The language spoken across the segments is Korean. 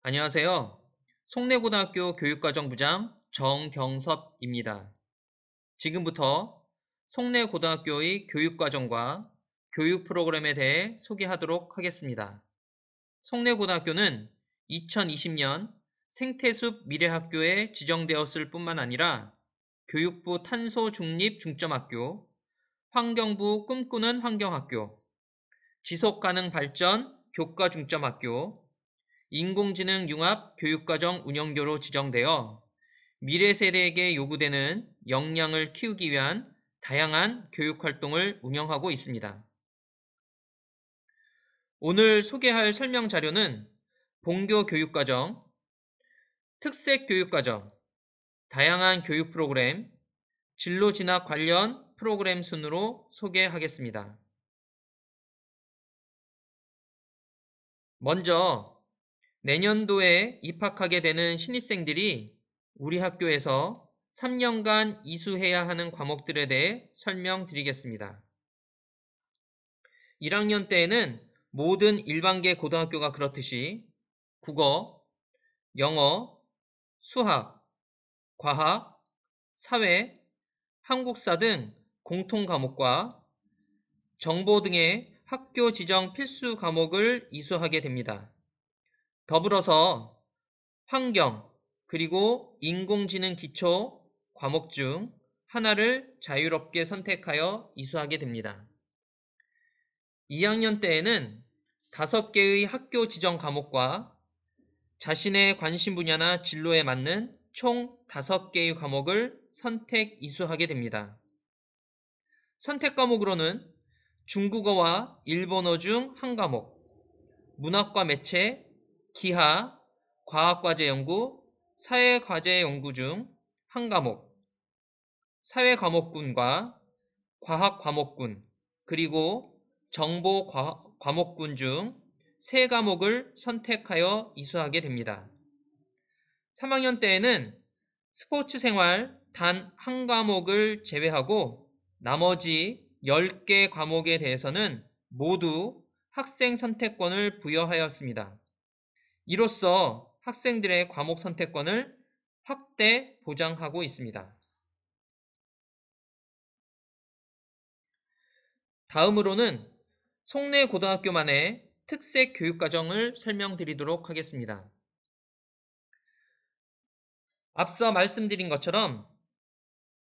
안녕하세요. 송내고등학교 교육과정부장 정경섭입니다. 지금부터 송내고등학교의 교육과정과 교육 프로그램에 대해 소개하도록 하겠습니다. 송내고등학교는 2020년 생태숲 미래학교에 지정되었을 뿐만 아니라 교육부 탄소 중립 중점학교, 환경부 꿈꾸는 환경학교, 지속가능 발전 교과 중점학교, 인공지능 융합 교육과정 운영교로 지정되어 미래 세대에게 요구되는 역량을 키우기 위한 다양한 교육활동을 운영하고 있습니다. 오늘 소개할 설명 자료는 본교 교육과정, 특색 교육과정, 다양한 교육 프로그램, 진로 진학 관련 프로그램 순으로 소개하겠습니다. 먼저 내년도에 입학하게 되는 신입생들이 우리 학교에서 3년간 이수해야 하는 과목들에 대해 설명드리겠습니다. 1학년 때에는 모든 일반계 고등학교가 그렇듯이 국어, 영어, 수학, 과학, 사회, 한국사 등 공통 과목과 정보 등의 학교 지정 필수 과목을 이수하게 됩니다. 더불어서 환경, 그리고 인공지능 기초 과목 중 하나를 자유롭게 선택하여 이수하게 됩니다. 2학년 때에는 5개의 학교 지정 과목과 자신의 관심 분야나 진로에 맞는 총 5개의 과목을 선택 이수하게 됩니다. 선택 과목으로는 중국어와 일본어 중 한 과목, 문학과 매체, 기하, 과학과제 연구, 사회과제 연구 중 한 과목, 사회과목군과 과학과목군, 그리고 정보과목군 중 3과목을 선택하여 이수하게 됩니다. 3학년 때에는 스포츠 생활 단 한 과목을 제외하고 나머지 10개 과목에 대해서는 모두 학생 선택권을 부여하였습니다. 이로써 학생들의 과목 선택권을 확대 보장하고 있습니다. 다음으로는 송내고등학교만의 특색 교육과정을 설명드리도록 하겠습니다. 앞서 말씀드린 것처럼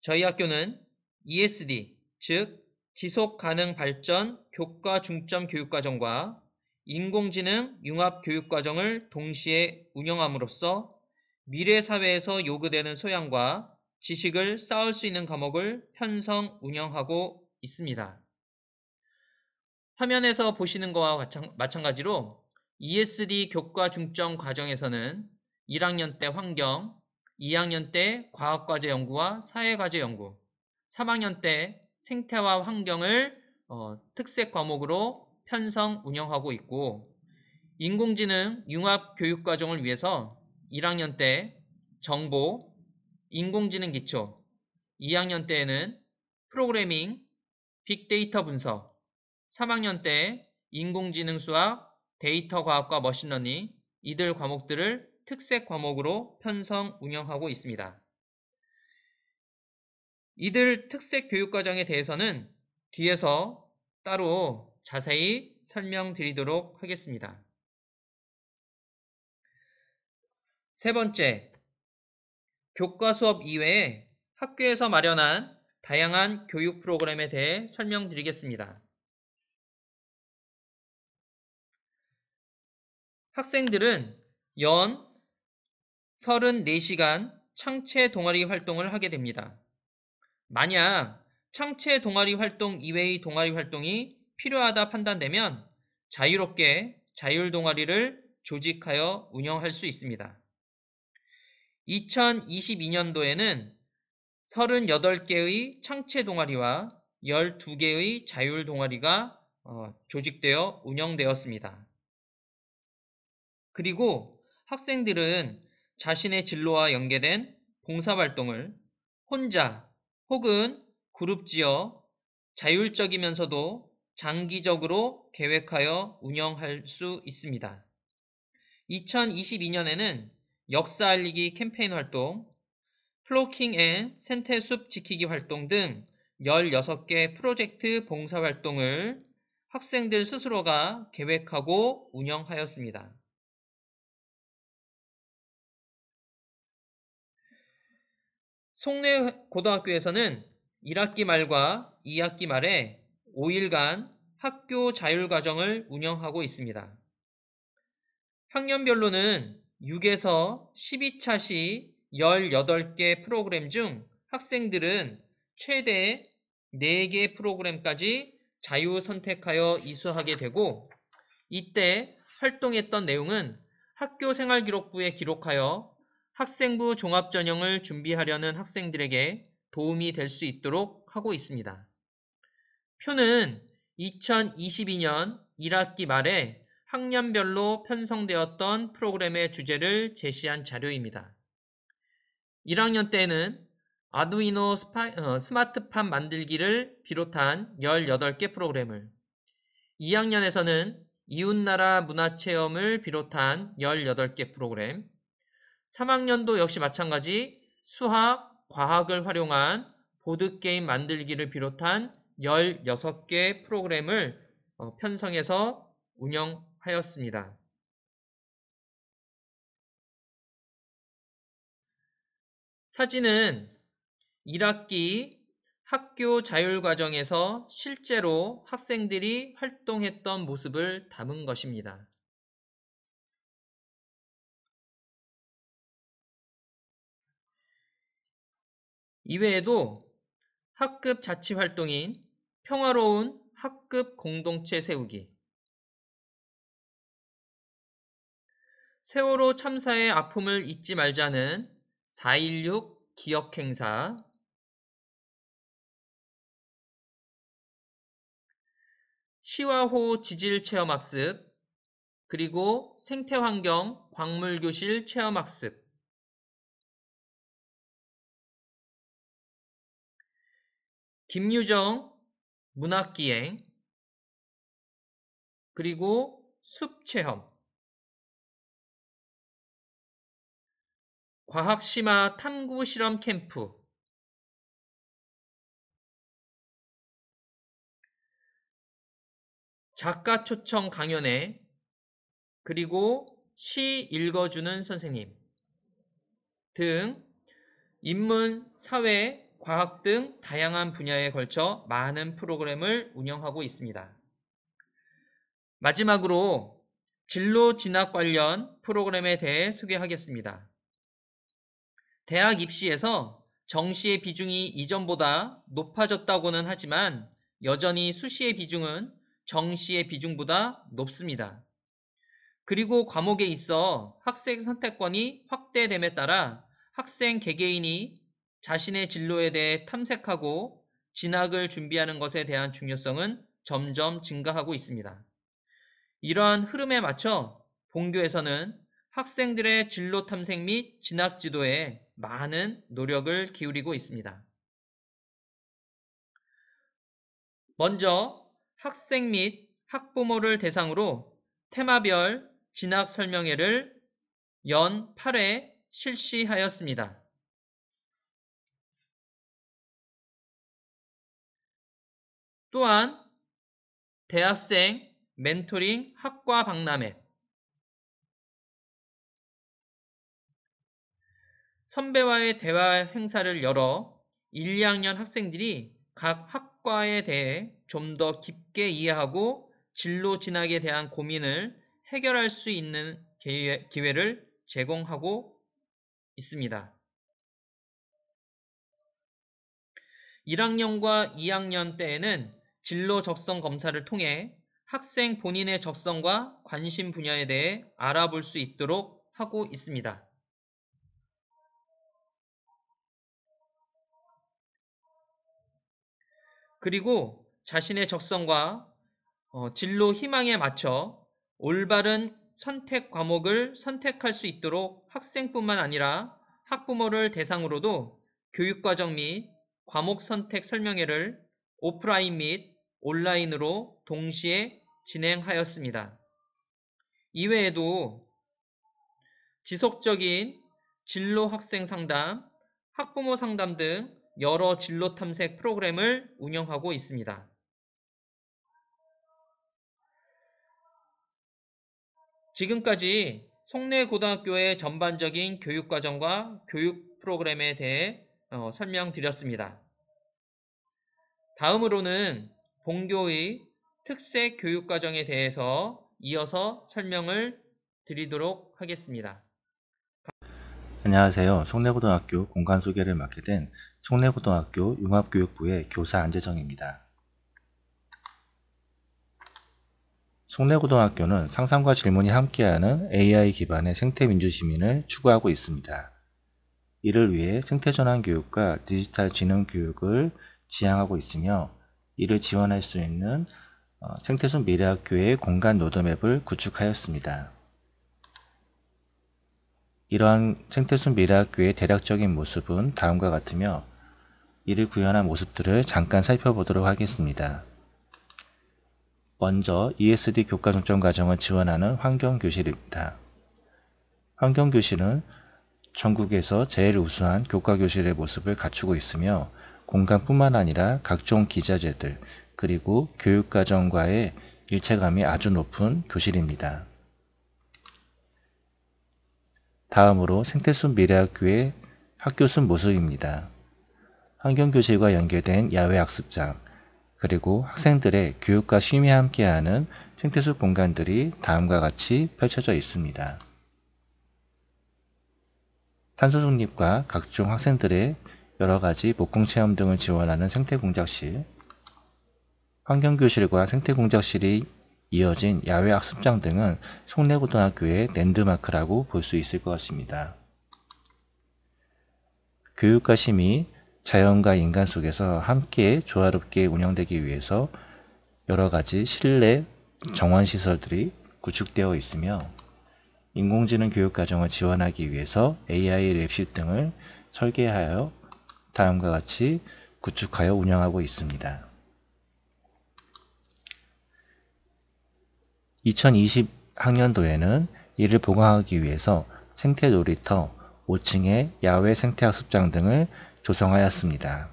저희 학교는 ESD, 즉 지속가능발전 교과 중점 교육과정과 인공지능 융합 교육과정을 동시에 운영함으로써 미래 사회에서 요구되는 소양과 지식을 쌓을 수 있는 과목을 편성 운영하고 있습니다. 화면에서 보시는 것과 마찬가지로 ESD 교과 중점 과정에서는 1학년 때 환경, 2학년 때 과학과제 연구와 사회과제 연구, 3학년 때 생태와 환경을 특색 과목으로 편성 운영하고 있고, 인공지능 융합 교육과정을 위해서 1학년 때 정보, 인공지능 기초, 2학년 때에는 프로그래밍, 빅데이터 분석, 3학년 때 인공지능 수학, 데이터 과학과 머신러닝, 이들 과목들을 특색 과목으로 편성 운영하고 있습니다. 이들 특색 교육과정에 대해서는 뒤에서 따로 자세히 설명드리도록 하겠습니다. 세 번째, 교과 수업 이외에 학교에서 마련한 다양한 교육 프로그램에 대해 설명드리겠습니다. 학생들은 연 34시간 창체 동아리 활동을 하게 됩니다. 만약 창체 동아리 활동 이외의 동아리 활동이 필요하다 판단되면 자유롭게 자율 동아리를 조직하여 운영할 수 있습니다. 2022년도에는 38개의 창체 동아리와 12개의 자율 동아리가 조직되어 운영되었습니다. 그리고 학생들은 자신의 진로와 연계된 봉사활동을 혼자 혹은 그룹지어 자율적이면서도 장기적으로 계획하여 운영할 수 있습니다. 2022년에는 역사 알리기 캠페인 활동, 플로킹 앤 생태숲 지키기 활동 등 16개 프로젝트 봉사활동을 학생들 스스로가 계획하고 운영하였습니다. 송내 고등학교에서는 1학기 말과 2학기 말에 5일간 학교 자율과정을 운영하고 있습니다. 학년별로는 6에서 12차 시 18개 프로그램 중 학생들은 최대 4개 프로그램까지 자유 선택하여 이수하게 되고, 이때 활동했던 내용은 학교 생활기록부에 기록하여 학생부 종합전형을 준비하려는 학생들에게 도움이 될 수 있도록 하고 있습니다. 표는 2022년 1학기 말에 학년별로 편성되었던 프로그램의 주제를 제시한 자료입니다. 1학년 때에는 아두이노 스마트팜 만들기를 비롯한 18개 프로그램을, 2학년에서는 이웃나라 문화체험을 비롯한 18개 프로그램, 3학년도 역시 마찬가지 수학, 과학을 활용한 보드게임 만들기를 비롯한 16개 프로그램을 편성해서 운영하였습니다. 사진은 1학기 학교 자율과정에서 실제로 학생들이 활동했던 모습을 담은 것입니다. 이외에도 학급 자치활동인 평화로운 학급 공동체 세우기, 세월호 참사의 아픔을 잊지 말자는 4.16 기억행사, 시와호 지질체험학습, 그리고 생태환경 광물교실 체험학습, 김유정 문학기행, 그리고 숲체험, 과학심화 탐구실험 캠프, 작가 초청 강연회, 그리고 시 읽어주는 선생님 등 인문, 사회, 과학 등 다양한 분야에 걸쳐 많은 프로그램을 운영하고 있습니다. 마지막으로 진로 진학 관련 프로그램에 대해 소개하겠습니다. 대학 입시에서 정시의 비중이 이전보다 높아졌다고는 하지만 여전히 수시의 비중은 정시의 비중보다 높습니다. 그리고 과목에 있어 학생 선택권이 확대됨에 따라 학생 개개인이 자신의 진로에 대해 탐색하고 진학을 준비하는 것에 대한 중요성은 점점 증가하고 있습니다. 이러한 흐름에 맞춰 본교에서는 학생들의 진로 탐색 및 진학 지도에 많은 노력을 기울이고 있습니다. 먼저 학생 및 학부모를 대상으로 테마별 진학 설명회를 연 8회 실시하였습니다. 또한 대학생 멘토링 학과 박람회, 선배와의 대화 행사를 열어 1, 2학년 학생들이 각 학과에 대해 좀 더 깊게 이해하고 진로 진학에 대한 고민을 해결할 수 있는 기회를 제공하고 있습니다. 1학년과 2학년 때에는 진로 적성 검사를 통해 학생 본인의 적성과 관심 분야에 대해 알아볼 수 있도록 하고 있습니다. 그리고 자신의 적성과 진로 희망에 맞춰 올바른 선택 과목을 선택할 수 있도록 학생뿐만 아니라 학부모를 대상으로도 교육과정 및 과목 선택 설명회를 오프라인 및 온라인으로 동시에 진행하였습니다. 이외에도 지속적인 진로 학생 상담, 학부모 상담 등 여러 진로 탐색 프로그램을 운영하고 있습니다. 지금까지 송내고등학교의 전반적인 교육과정과 교육 프로그램에 대해 설명드렸습니다. 다음으로는 본교의 특색 교육과정에 대해서 이어서 설명을 드리도록 하겠습니다. 안녕하세요. 송내고등학교 공간 소개를 맡게 된 송내고등학교 융합교육부의 교사 안재정입니다. 송내고등학교는 상상과 질문이 함께하는 AI 기반의 생태민주시민을 추구하고 있습니다. 이를 위해 생태전환 교육과 디지털 지능 교육을 지향하고 있으며 이를 지원할 수 있는 생태순 미래학교의 공간 로드맵을 구축하였습니다. 이러한 생태순 미래학교의 대략적인 모습은 다음과 같으며 이를 구현한 모습들을 잠깐 살펴보도록 하겠습니다. 먼저 ESD 교과 중점 과정을 지원하는 환경교실입니다. 환경교실은 전국에서 제일 우수한 교과교실의 모습을 갖추고 있으며 공간뿐만 아니라 각종 기자재들 그리고 교육과정과의 일체감이 아주 높은 교실입니다. 다음으로 생태순 미래학교의 학교순 모습입니다. 환경교실과 연계된 야외학습장 그리고 학생들의 교육과 쉼이 함께하는 생태숲 공간들이 다음과 같이 펼쳐져 있습니다. 산소 중립과 각종 학생들의 여러가지 목공체험 등을 지원하는 생태공작실, 환경교실과 생태공작실이 이어진 야외학습장 등은 송내고등학교의 랜드마크라고 볼 수 있을 것입니다. 교육과 쉼이 자연과 인간 속에서 함께 조화롭게 운영되기 위해서 여러가지 실내 정원시설들이 구축되어 있으며 인공지능 교육과정을 지원하기 위해서 AI 랩실 등을 설계하여 다음과 같이 구축하여 운영하고 있습니다. 2020학년도에는 이를 보강하기 위해서 생태 놀이터, 5층의 야외 생태학습장 등을 조성하였습니다.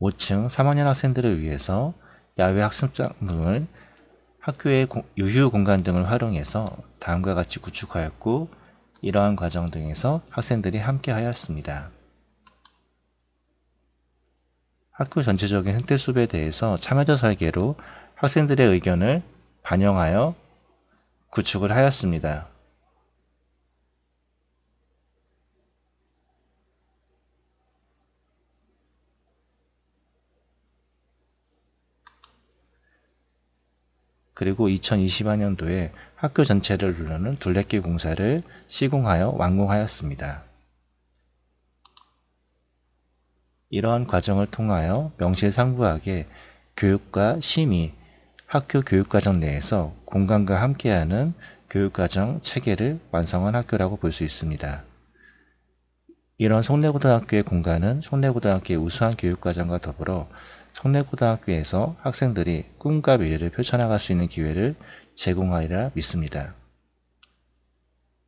5층 3학년 학생들을 위해서 야외 학습장 등을 학교의 유휴 공간 등을 활용해서 다음과 같이 구축하였고 이러한 과정 등에서 학생들이 함께 하였습니다. 학교 전체적인 생태숲에 대해서 참여자 설계로 학생들의 의견을 반영하여 구축을 하였습니다. 그리고 2020학년도에 학교 전체를 누르는 둘레길 공사를 시공하여 완공하였습니다. 이러한 과정을 통하여 명실상부하게 교육과 쉼이 학교 교육과정 내에서 공간과 함께하는 교육과정 체계를 완성한 학교라고 볼 수 있습니다. 이런 송내고등학교의 공간은 송내고등학교의 우수한 교육과정과 더불어 송내고등학교에서 학생들이 꿈과 미래를 펼쳐나갈 수 있는 기회를 제공하리라 믿습니다.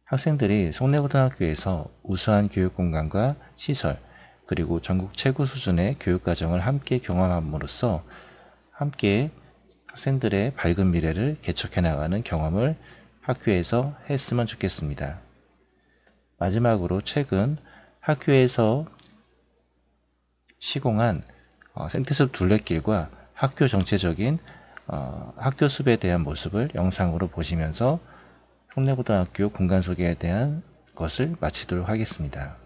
학생들이 송내고등학교에서 우수한 교육공간과 시설, 그리고 전국 최고 수준의 교육과정을 함께 경험함으로써 함께 학생들의 밝은 미래를 개척해 나가는 경험을 학교에서 했으면 좋겠습니다. 마지막으로 최근 학교에서 시공한 생태숲 둘레길과 학교 전체적인 학교 숲에 대한 모습을 영상으로 보시면서 송내고등학교 공간 소개에 대한 것을 마치도록 하겠습니다.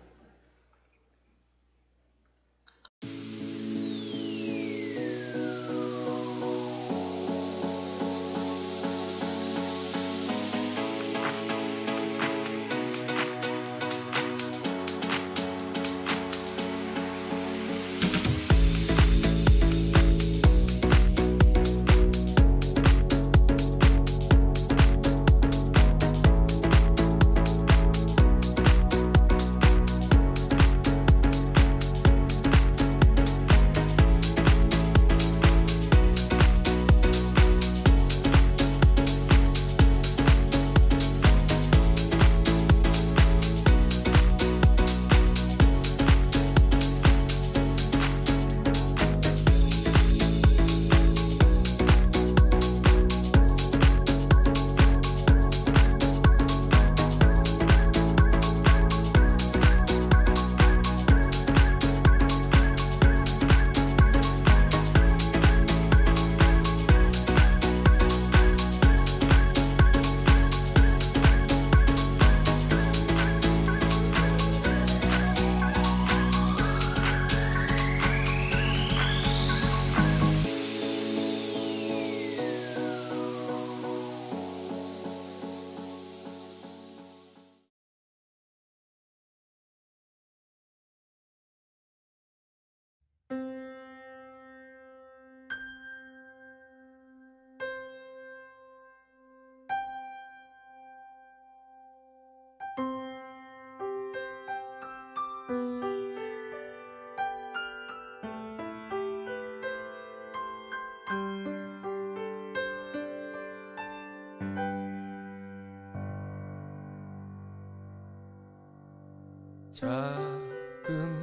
작은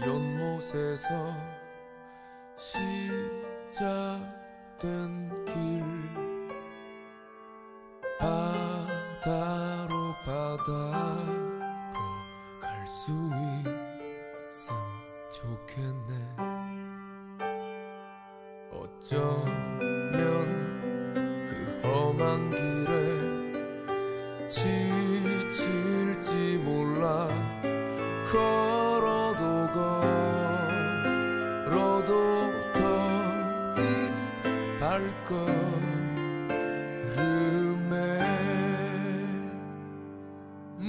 연못에서 시작된 길, 바다로 갈 수 있음 좋겠네. 어쩌면 그 험한 길에 지칠지 몰라. 걸어도 더딘 발걸음에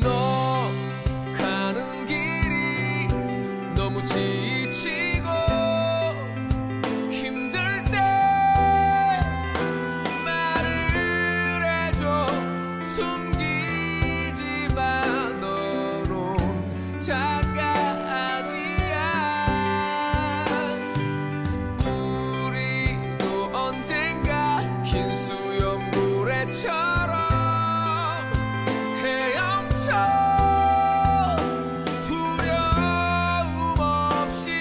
너 가는 길이 너무 지치고 힘들 때 말을 해줘. 숨기지 마, 너는 작가 아니야. 우리도 언젠가 흰 수염고래처럼 헤엄쳐 두려움 없이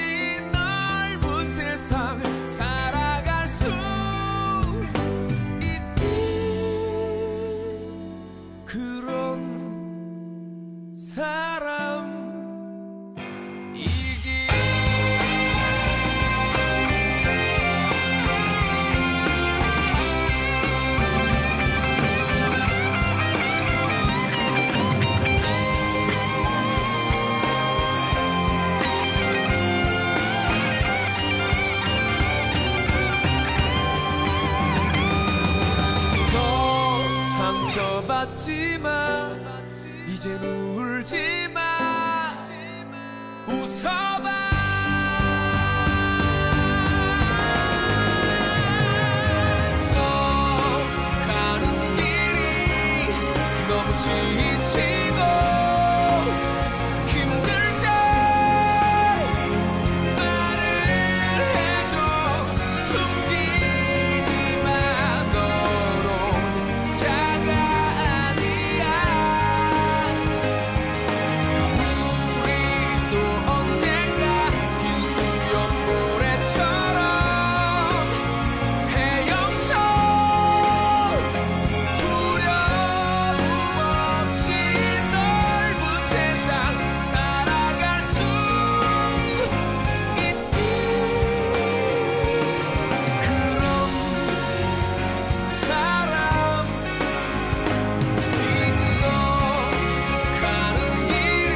넓은 세상 살아갈 수 있는 그런 사람이기. 더 상처받지마, 이젠 울지마, 웃어봐. 너 가는 길이 너무 지치고 힘들 때 말을 해줘. 숨기지 마, 너는 작아 아니야. 우리도 언젠가 흰 수염고래처럼 헤엄쳐 두려움 없이 넓은 세상 살아갈 수 있는 그런 사람. 이끌어 가는 길이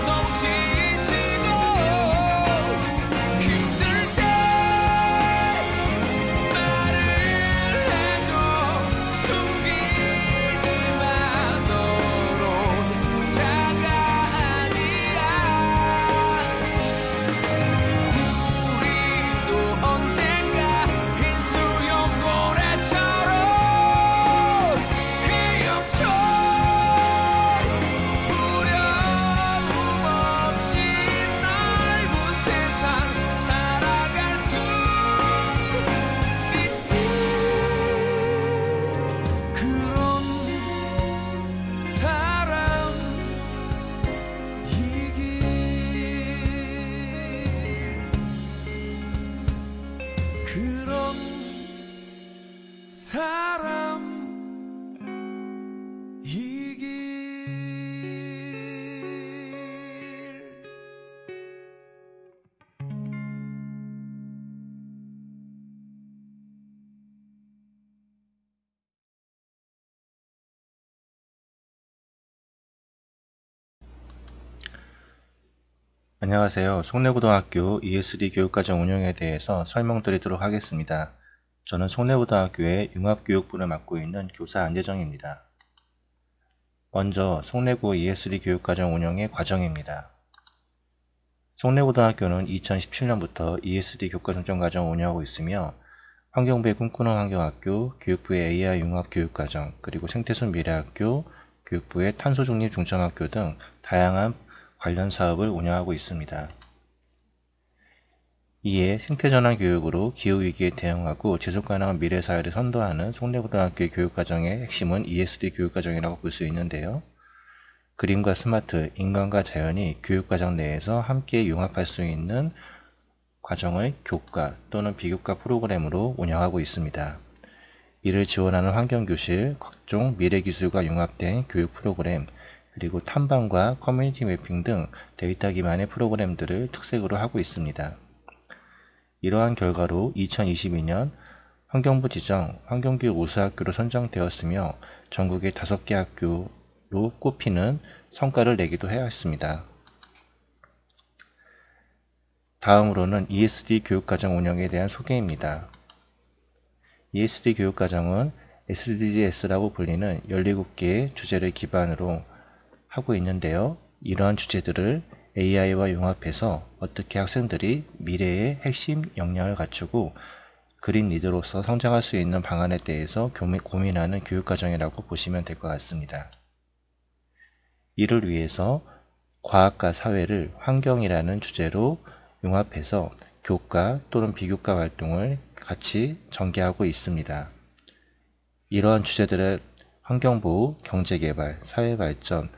너무 지치고 힘들 때 말을 해줘. 숨기지 마, 너는 작아 아니야. 우리도 언젠가 흰 수염고래처럼 헤엄쳐 두려움 없이 넓은 세상 살아갈 수 있는 그런 사람이기. 그런 사람이길. 안녕하세요. 송내고등학교 ESD 교육과정 운영에 대해서 설명드리도록 하겠습니다. 저는 송내고등학교의 융합교육부를 맡고 있는 교사 안재정입니다. 먼저 송내고 ESD 교육과정 운영의 과정입니다. 송내고등학교는 2017년부터 ESD 교과정과정 운영하고 있으며 환경부의 꿈꾸는 환경학교, 교육부의 AI 융합교육과정, 그리고 생태순 미래학교, 교육부의 탄소중립 중점학교 등 다양한 관련 사업을 운영하고 있습니다. 이에 생태전환 교육으로 기후위기에 대응하고 지속가능한 미래사회를 선도하는 송내고등학교의 교육과정의 핵심은 ESD 교육과정이라고 볼 수 있는데요. 그림과 스마트, 인간과 자연이 교육과정 내에서 함께 융합할 수 있는 과정을 교과 또는 비교과 프로그램으로 운영하고 있습니다. 이를 지원하는 환경교실, 각종 미래기술과 융합된 교육 프로그램, 그리고 탐방과 커뮤니티 매핑 등 데이터 기반의 프로그램들을 특색으로 하고 있습니다. 이러한 결과로 2022년 환경부 지정 환경교육 우수학교로 선정되었으며 전국의 5개 학교로 꼽히는 성과를 내기도 하였습니다. 다음으로는 ESD 교육과정 운영에 대한 소개입니다. ESD 교육과정은 SDGs라고 불리는 17개의 주제를 기반으로 하고 있는데요. 이러한 주제들을 AI와 융합해서 어떻게 학생들이 미래의 핵심 역량을 갖추고 그린 리더로서 성장할 수 있는 방안에 대해서 고민하는 교육과정이라고 보시면 될 것 같습니다. 이를 위해서 과학과 사회를 환경이라는 주제로 융합해서 교과 또는 비교과 활동을 같이 전개하고 있습니다. 이러한 주제들의 환경보호, 경제개발, 사회발전,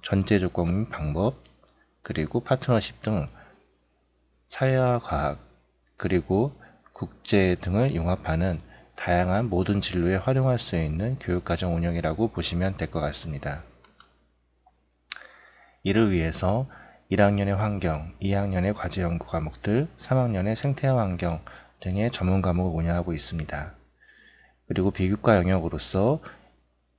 전제조건 및 방법, 그리고 파트너십 등 사회와 과학, 그리고 국제 등을 융합하는 다양한 모든 진로에 활용할 수 있는 교육과정 운영이라고 보시면 될 것 같습니다. 이를 위해서 1학년의 환경, 2학년의 과제연구 과목들, 3학년의 생태환경 등의 전문 과목을 운영하고 있습니다. 그리고 비교과 영역으로서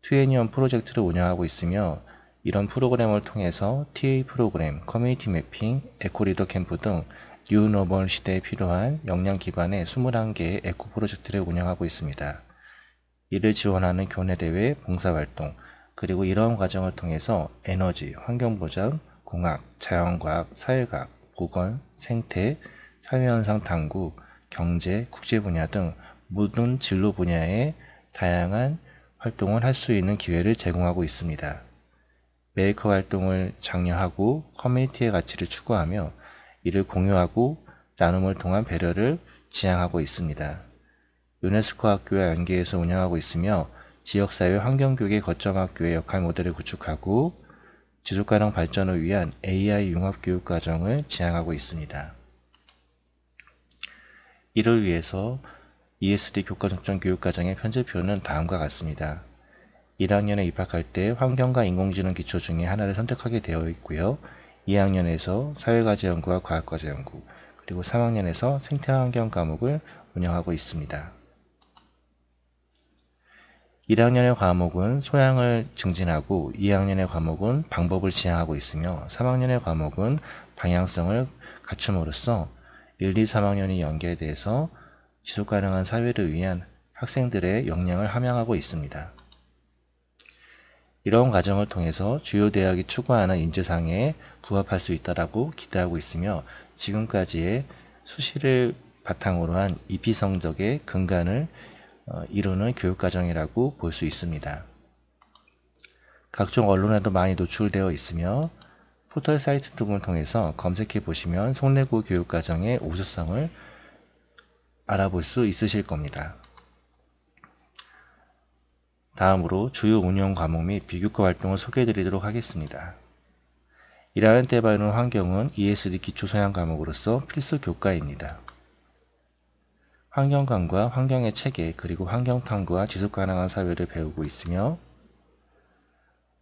2N1 프로젝트를 운영하고 있으며 이런 프로그램을 통해서 TA 프로그램, 커뮤니티 매핑, 에코리더 캠프 등 뉴노멀 시대에 필요한 역량 기반의 21개의 에코 프로젝트를 운영하고 있습니다. 이를 지원하는 교내대회, 봉사활동, 그리고 이러한 과정을 통해서 에너지, 환경보전, 공학, 자연과학, 사회과학, 보건, 생태, 사회현상 탐구, 경제, 국제 분야 등 모든 진로 분야의 다양한 활동을 할 수 있는 기회를 제공하고 있습니다. 메이커 활동을 장려하고 커뮤니티의 가치를 추구하며 이를 공유하고 나눔을 통한 배려를 지향하고 있습니다. 유네스코 학교와 연계해서 운영하고 있으며 지역사회 환경교육의 거점 학교의 역할 모델을 구축하고 지속가능 발전을 위한 AI 융합교육과정을 지향하고 있습니다. 이를 위해서 ESD 교과정점 교육과정의 편제표는 다음과 같습니다. 1학년에 입학할 때 환경과 인공지능 기초 중에 하나를 선택하게 되어 있고요. 2학년에서 사회과제연구와 과학과제연구, 그리고 3학년에서 생태환경 과목을 운영하고 있습니다. 1학년의 과목은 소양을 증진하고 2학년의 과목은 방법을 지향하고 있으며 3학년의 과목은 방향성을 갖춤으로써 1, 2, 3학년이 연계돼서 지속가능한 사회를 위한 학생들의 역량을 함양하고 있습니다. 이런 과정을 통해서 주요 대학이 추구하는 인재상에 부합할 수 있다고 기대하고 있으며 지금까지의 수시를 바탕으로 한 EP 성적의 근간을 이루는 교육과정이라고 볼 수 있습니다. 각종 언론에도 많이 노출되어 있으며 포털 사이트 등을 통해서 검색해 보시면 송내고 교육과정의 우수성을 알아볼 수 있으실 겁니다. 다음으로 주요 운영 과목 및 비교과 활동을 소개해 드리도록 하겠습니다. 1학년 때 배우는 환경은 ESD 기초 소양 과목으로서 필수 교과입니다. 환경관과 환경의 체계, 그리고 환경탐구와 지속가능한 사회를 배우고 있으며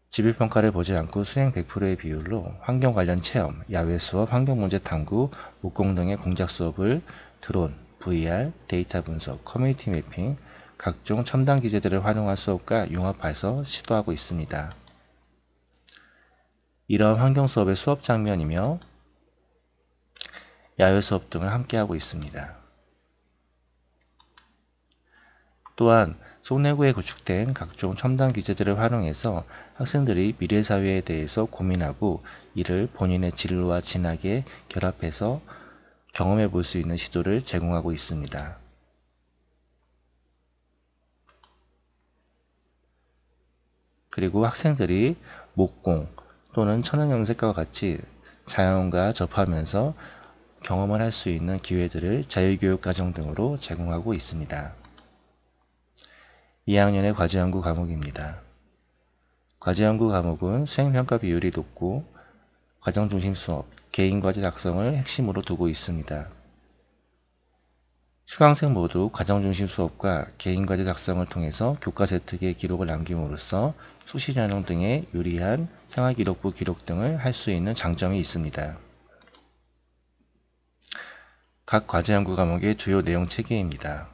지필평가를 보지 않고 수행 100%의 비율로 환경 관련 체험, 야외 수업, 환경문제 탐구, 목공 등의 공작 수업을 드론, VR, 데이터 분석, 커뮤니티 매핑, 각종 첨단 기재들을 활용한 수업과 융합해서 시도하고 있습니다. 이러한 환경 수업의 수업 장면이며 야외 수업 등을 함께하고 있습니다. 또한 송내구에 구축된 각종 첨단 기재들을 활용해서 학생들이 미래 사회에 대해서 고민하고 이를 본인의 진로와 진학에 결합해서 경험해 볼 수 있는 시도를 제공하고 있습니다. 그리고 학생들이 목공 또는 천연염색과 같이 자연과 접하면서 경험을 할 수 있는 기회들을 자유교육과정 등으로 제공하고 있습니다. 2학년의 과제연구 과목입니다. 과제연구 과목은 수행평가 비율이 높고 과정중심 수업, 개인과제 작성을 핵심으로 두고 있습니다. 수강생 모두 과정중심 수업과 개인과제 작성을 통해서 교과세특의 기록을 남김으로써 수시전형 등의 유리한 생활기록부 기록 등을 할 수 있는 장점이 있습니다. 각 과제연구 과목의 주요 내용 체계입니다.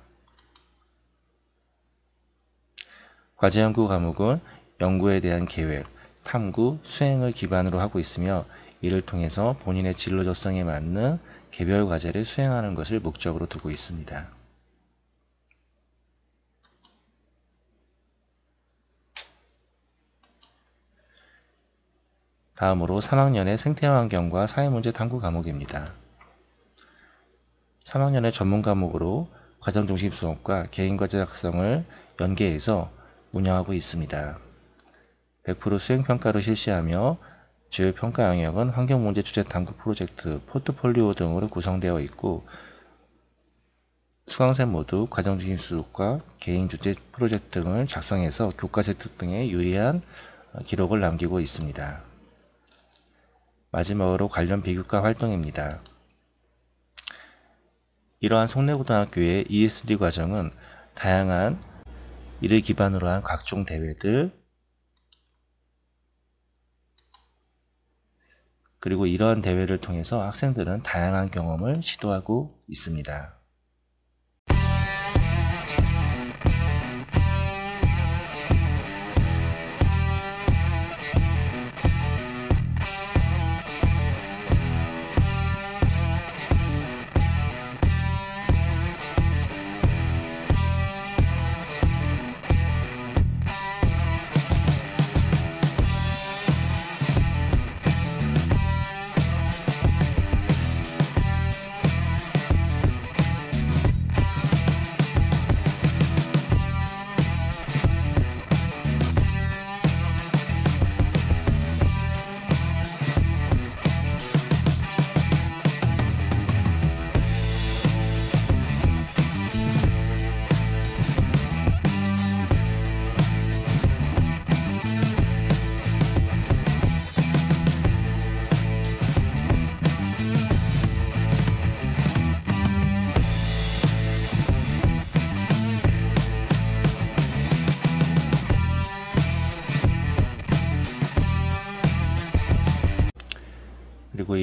과제연구 과목은 연구에 대한 계획, 탐구, 수행을 기반으로 하고 있으며 이를 통해서 본인의 진로 적성에 맞는 개별 과제를 수행하는 것을 목적으로 두고 있습니다. 다음으로 3학년의 생태환경과 사회문제 탐구 과목입니다. 3학년의 전문 과목으로 과정중심 수업과 개인과제 작성을 연계해서 운영하고 있습니다. 100% 수행평가를 실시하며 주요 평가 영역은 환경문제 주제 탐구 프로젝트, 포트폴리오 등으로 구성되어 있고 수강생 모두 과정중심 수업과 개인 주제 프로젝트 등을 작성해서 교과세특 등의 유리한 기록을 남기고 있습니다. 마지막으로 관련 비교과 활동입니다. 이러한 송내고등학교의 ESD 과정은 다양한 이를 기반으로 한 각종 대회들 그리고 이러한 대회를 통해서 학생들은 다양한 경험을 시도하고 있습니다. 그리고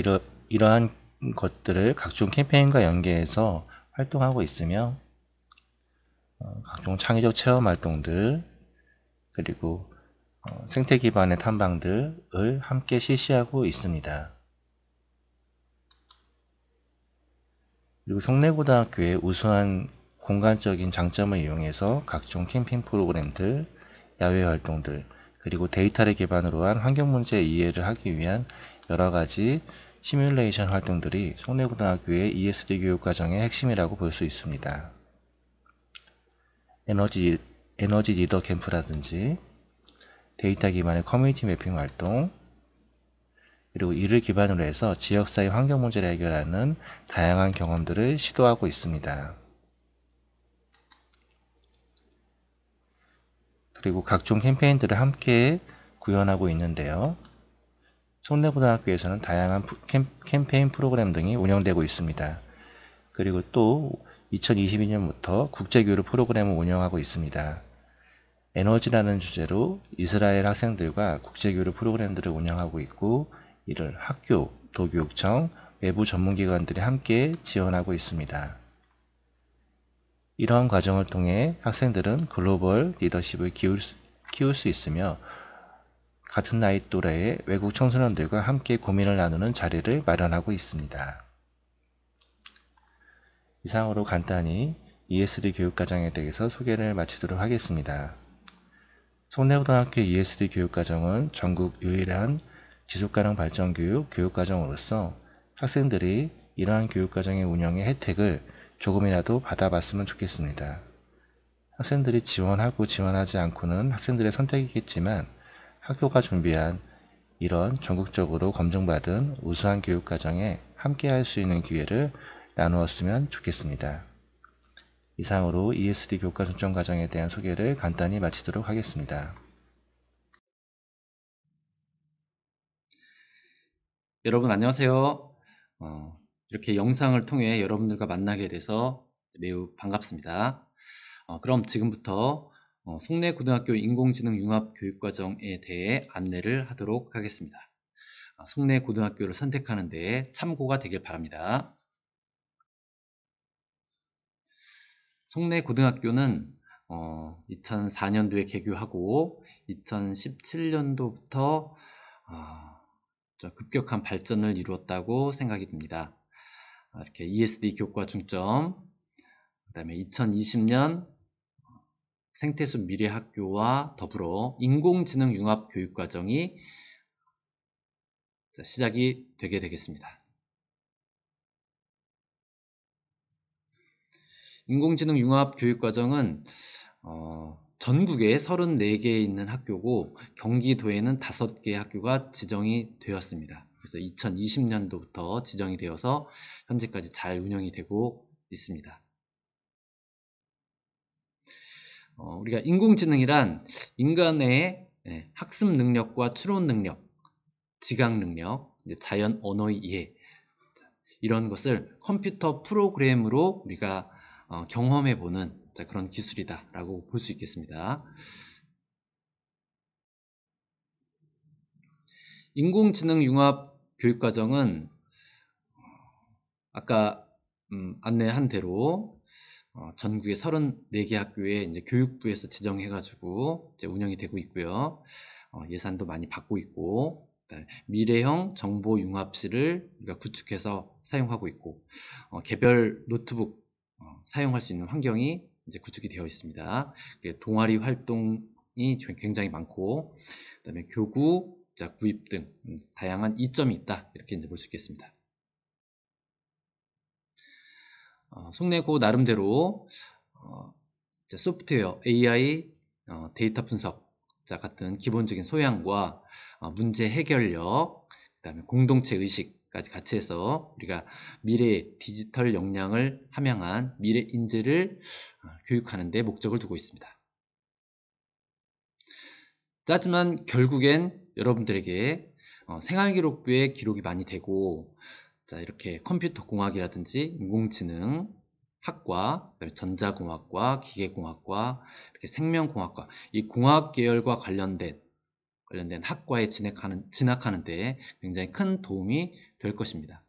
이러한 것들을 각종 캠페인과 연계해서 활동하고 있으며 각종 창의적 체험 활동들 그리고 생태 기반의 탐방들을 함께 실시하고 있습니다. 그리고 송내고등학교의 우수한 공간적인 장점을 이용해서 각종 캠핑 프로그램들, 야외 활동들, 그리고 데이터를 기반으로 한 환경문제 이해를 하기 위한 여러가지 시뮬레이션 활동들이 송내고등학교의 ESD 교육과정의 핵심이라고 볼 수 있습니다. 에너지 리더 캠프라든지 데이터 기반의 커뮤니티 매핑 활동 그리고 이를 기반으로 해서 지역사회 환경 문제를 해결하는 다양한 경험들을 시도하고 있습니다. 그리고 각종 캠페인들을 함께 구현하고 있는데요. 송내고등학교에서는 다양한 캠페인 프로그램 등이 운영되고 있습니다. 그리고 또 2022년부터 국제교류 프로그램을 운영하고 있습니다. 에너지라는 주제로 이스라엘 학생들과 국제교류 프로그램들을 운영하고 있고 이를 학교, 도교육청, 외부 전문기관들이 함께 지원하고 있습니다. 이러한 과정을 통해 학생들은 글로벌 리더십을 키울 수 있으며 같은 나이 또래의 외국 청소년들과 함께 고민을 나누는 자리를 마련하고 있습니다. 이상으로 간단히 ESD 교육과정에 대해서 소개를 마치도록 하겠습니다. 송내고등학교 ESD 교육과정은 전국 유일한 지속가능 발전교육 교육과정으로서 학생들이 이러한 교육과정의 운영의 혜택을 조금이라도 받아봤으면 좋겠습니다. 학생들이 지원하고 지원하지 않고는 학생들의 선택이겠지만 학교가 준비한 이런 전국적으로 검증받은 우수한 교육과정에 함께 할 수 있는 기회를 나누었으면 좋겠습니다. 이상으로 ESD 교과 중점 과정에 대한 소개를 간단히 마치도록 하겠습니다. 여러분 안녕하세요. 이렇게 영상을 통해 여러분들과 만나게 돼서 매우 반갑습니다. 그럼 지금부터 송내고등학교 인공지능 융합교육과정에 대해 안내를 하도록 하겠습니다. 송내고등학교를 선택하는 데 참고가 되길 바랍니다. 송내고등학교는 2004년도에 개교하고 2017년도부터 급격한 발전을 이루었다고 생각이 듭니다. 이렇게 ESD 교과 중점, 그 다음에 2020년 생태숲 미래학교와 더불어 인공지능 융합교육과정이 시작이 되게 되겠습니다. 인공지능 융합교육과정은 전국에 34개 있는 학교고 경기도에는 5개 학교가 지정이 되었습니다. 그래서 2020년도부터 지정이 되어서 현재까지 잘 운영이 되고 있습니다. 우리가 인공지능이란 인간의 학습 능력과 추론 능력, 지각 능력, 자연 언어의 이해, 이런 것을 컴퓨터 프로그램으로 우리가 경험해보는 그런 기술이다 라고 볼 수 있겠습니다. 인공지능 융합 교육과정은 아까 안내한 대로 전국의 34개 학교에 이제 교육부에서 지정해가지고 이제 운영이 되고 있고요. 예산도 많이 받고 있고, 미래형 정보 융합실을 우리가 구축해서 사용하고 있고, 개별 노트북 사용할 수 있는 환경이 이제 구축이 되어 있습니다. 동아리 활동이 굉장히 많고, 그다음에 교구, 구입 등 다양한 이점이 있다, 이렇게 이제 볼 수 있겠습니다. 송내고 나름대로 소프트웨어, AI, 데이터 분석 같은 기본적인 소양과 문제 해결력, 그다음에 공동체 의식까지 같이 해서 우리가 미래의 디지털 역량을 함양한 미래 인재를 교육하는 데 목적을 두고 있습니다. 하지만 결국엔 여러분들에게 생활기록부에 기록이 많이 되고, 이렇게 컴퓨터 공학이라든지 인공지능 학과, 전자공학과, 기계공학과, 이렇게 생명공학과, 이 공학 계열과 관련된 학과에 진학하는 데 굉장히 큰 도움이 될 것입니다.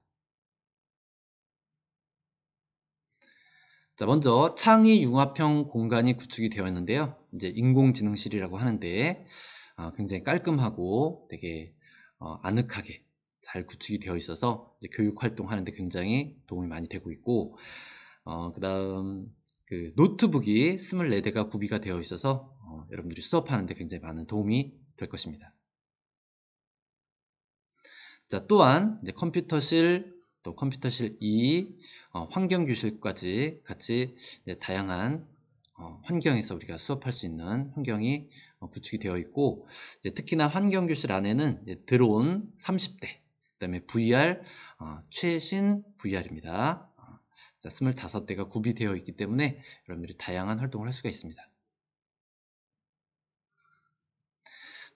먼저 창의 융합형 공간이 구축이 되어 있는데요. 이제 인공지능실이라고 하는데 굉장히 깔끔하고 되게 아늑하게 잘 구축이 되어 있어서 이제 교육 활동하는데 굉장히 도움이 많이 되고 있고, 그 다음 노트북이 24대가 구비가 되어 있어서 여러분들이 수업하는데 굉장히 많은 도움이 될 것입니다. 또한 이제 컴퓨터실, 또 컴퓨터실 2, 환경교실까지 같이 이제 다양한 환경에서 우리가 수업할 수 있는 환경이 구축이 되어 있고, 이제 특히나 환경교실 안에는 이제 드론 30대, 그 다음에 VR, 최신 VR입니다. 25대가 구비되어 있기 때문에 여러분들이 다양한 활동을 할 수가 있습니다.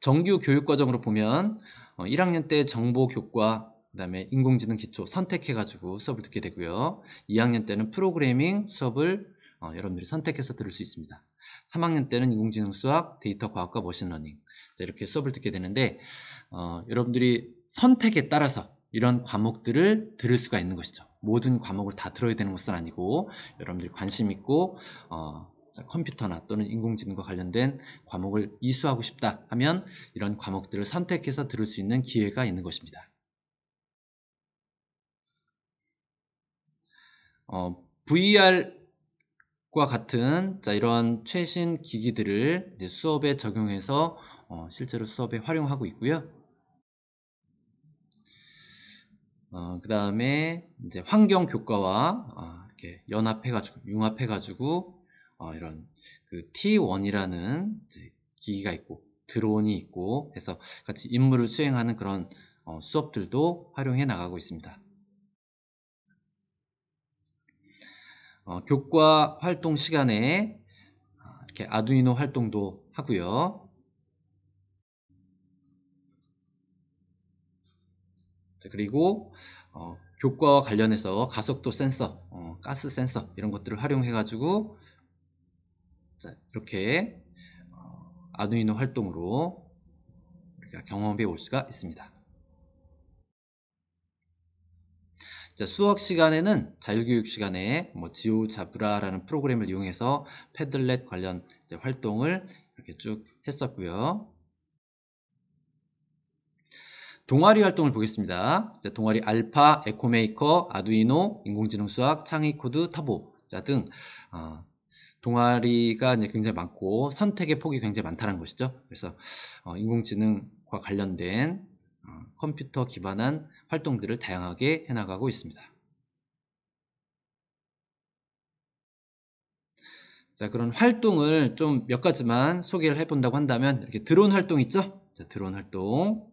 정규 교육과정으로 보면 1학년 때 정보교과, 그 다음에 인공지능 기초 선택해가지고 수업을 듣게 되고요. 2학년 때는 프로그래밍 수업을 여러분들이 선택해서 들을 수 있습니다. 3학년 때는 인공지능 수학, 데이터 과학과 머신러닝, 이렇게 수업을 듣게 되는데, 여러분들이 선택에 따라서 이런 과목들을 들을 수가 있는 것이죠. 모든 과목을 다 들어야 되는 것은 아니고, 여러분들이 관심 있고 컴퓨터나 또는 인공지능과 관련된 과목을 이수하고 싶다 하면 이런 과목들을 선택해서 들을 수 있는 기회가 있는 것입니다. VR과 같은 이런 최신 기기들을 이제 수업에 적용해서 실제로 수업에 활용하고 있고요. 그 다음에 이제 환경교과와 이렇게 융합해가지고 이런 T1이라는 기기가 있고 드론이 있고 해서 같이 임무를 수행하는 그런 수업들도 활용해 나가고 있습니다. 교과 활동 시간에 이렇게 아두이노 활동도 하고요. 그리고 교과와 관련해서 가속도 센서, 가스 센서 이런 것들을 활용해 가지고 이렇게 아두이노 활동으로 우리가 경험해 볼 수가 있습니다. 수학 시간에는 자율교육 시간에 지오자브라라는 프로그램을 이용해서 패들렛 관련 활동을 이렇게 쭉 했었고요. 동아리 활동을 보겠습니다. 동아리 알파, 에코메이커, 아두이노, 인공지능 수학, 창의코드, 터보 등 동아리가 이제 굉장히 많고 선택의 폭이 굉장히 많다는 것이죠. 그래서 인공지능과 관련된 컴퓨터 기반한 활동들을 다양하게 해나가고 있습니다. 그런 활동을 좀 몇 가지만 소개를 해본다고 한다면 이렇게 드론 활동 있죠? 드론 활동.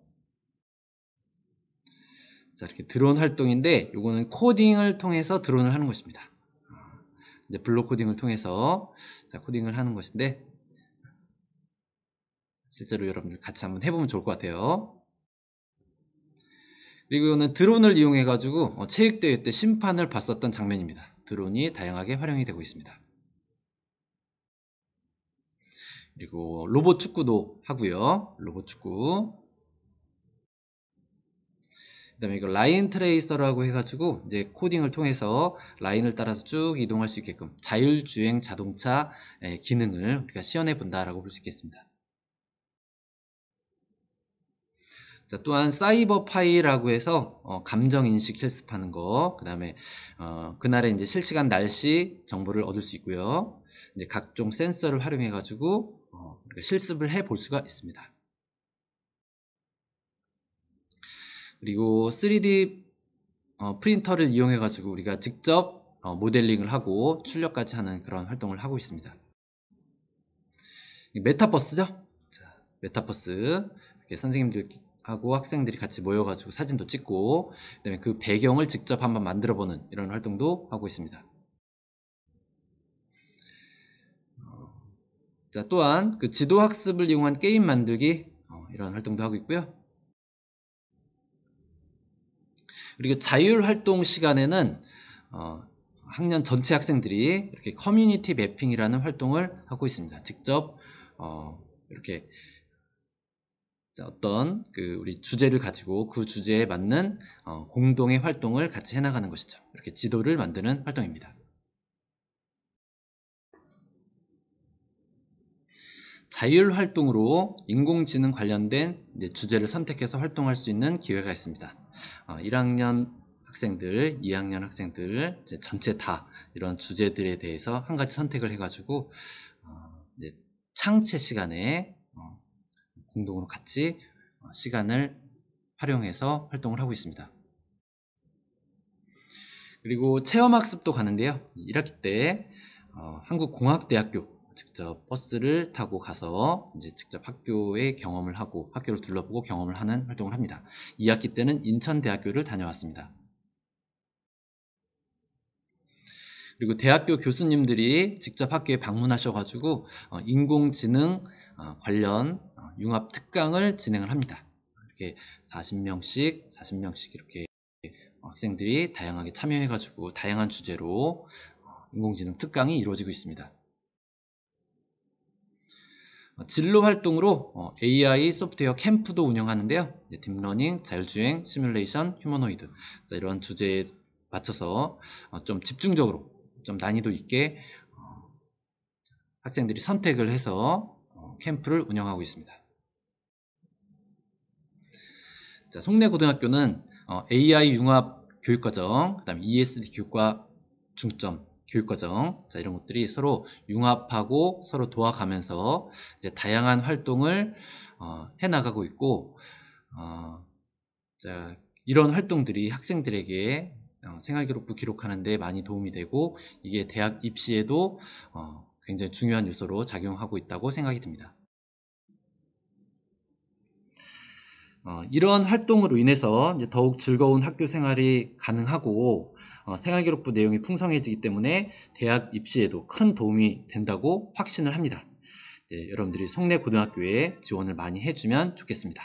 이렇게 드론 활동인데 요거는 코딩을 통해서 드론을 하는 것입니다. 이제 블록 코딩을 통해서 코딩을 하는 것인데 실제로 여러분들 같이 한번 해보면 좋을 것 같아요. 그리고 이거는 드론을 이용해 가지고 체육대회 때 심판을 봤었던 장면입니다. 드론이 다양하게 활용이 되고 있습니다. 그리고 로봇 축구도 하고요. 로봇 축구. 그 다음에 이거 라인 트레이서라고 해가지고 이제 코딩을 통해서 라인을 따라서 쭉 이동할 수 있게끔 자율주행 자동차 기능을 우리가 시연해 본다라고 볼 수 있겠습니다. 또한 사이버파이라고 해서 감정인식 실습하는 거, 그 다음에 그날의 이제 실시간 날씨 정보를 얻을 수 있고요. 이제 각종 센서를 활용해 가지고 우리가 실습을 해 볼 수가 있습니다. 그리고 3D 프린터를 이용해 가지고 우리가 직접 모델링을 하고 출력까지 하는 그런 활동을 하고 있습니다. 메타버스죠? 메타버스. 이렇게 선생님들하고 학생들이 같이 모여가지고 사진도 찍고, 그다음에 그 배경을 직접 한번 만들어보는 이런 활동도 하고 있습니다. 또한 그 지도학습을 이용한 게임 만들기 이런 활동도 하고 있고요. 그리고 자율활동 시간에는 학년 전체 학생들이 이렇게 커뮤니티 매핑이라는 활동을 하고 있습니다. 직접 이렇게 어떤 우리 주제를 가지고 그 주제에 맞는 공동의 활동을 같이 해나가는 것이죠. 이렇게 지도를 만드는 활동입니다. 자율활동으로 인공지능 관련된 이제 주제를 선택해서 활동할 수 있는 기회가 있습니다. 1학년 학생들, 2학년 학생들 이제 전체 다 이런 주제들에 대해서 한 가지 선택을 해가지고 이제 창체 시간에 공동으로 같이 시간을 활용해서 활동을 하고 있습니다. 그리고 체험학습도 가는데요. 1학기 때 한국공학대학교 직접 버스를 타고 가서 이제 직접 학교의 경험을 하고 학교를 둘러보고 경험을 하는 활동을 합니다. 2학기 때는 인천대학교를 다녀왔습니다. 그리고 대학교 교수님들이 직접 학교에 방문하셔가지고 인공지능 관련 융합 특강을 진행을 합니다. 이렇게 40명씩 이렇게 학생들이 다양하게 참여해가지고 다양한 주제로 인공지능 특강이 이루어지고 있습니다. 진로 활동으로 AI 소프트웨어 캠프도 운영하는데요. 딥러닝, 자율주행, 시뮬레이션, 휴머노이드 이런 주제에 맞춰서 좀 집중적으로 좀 난이도 있게 학생들이 선택을 해서 캠프를 운영하고 있습니다. 송내고등학교는 AI 융합 교육과정, 그다음에 ESD 교육과 중점 교육과정 이런 것들이 서로 융합하고 서로 도와가면서 이제 다양한 활동을 해나가고 있고 이런 활동들이 학생들에게 생활기록부 기록하는 데 많이 도움이 되고 이게 대학 입시에도 굉장히 중요한 요소로 작용하고 있다고 생각이 듭니다. 이런 활동으로 인해서 이제 더욱 즐거운 학교 생활이 가능하고 생활기록부 내용이 풍성해지기 때문에 대학 입시에도 큰 도움이 된다고 확신을 합니다. 여러분들이 송내고등학교에 지원을 많이 해주면 좋겠습니다.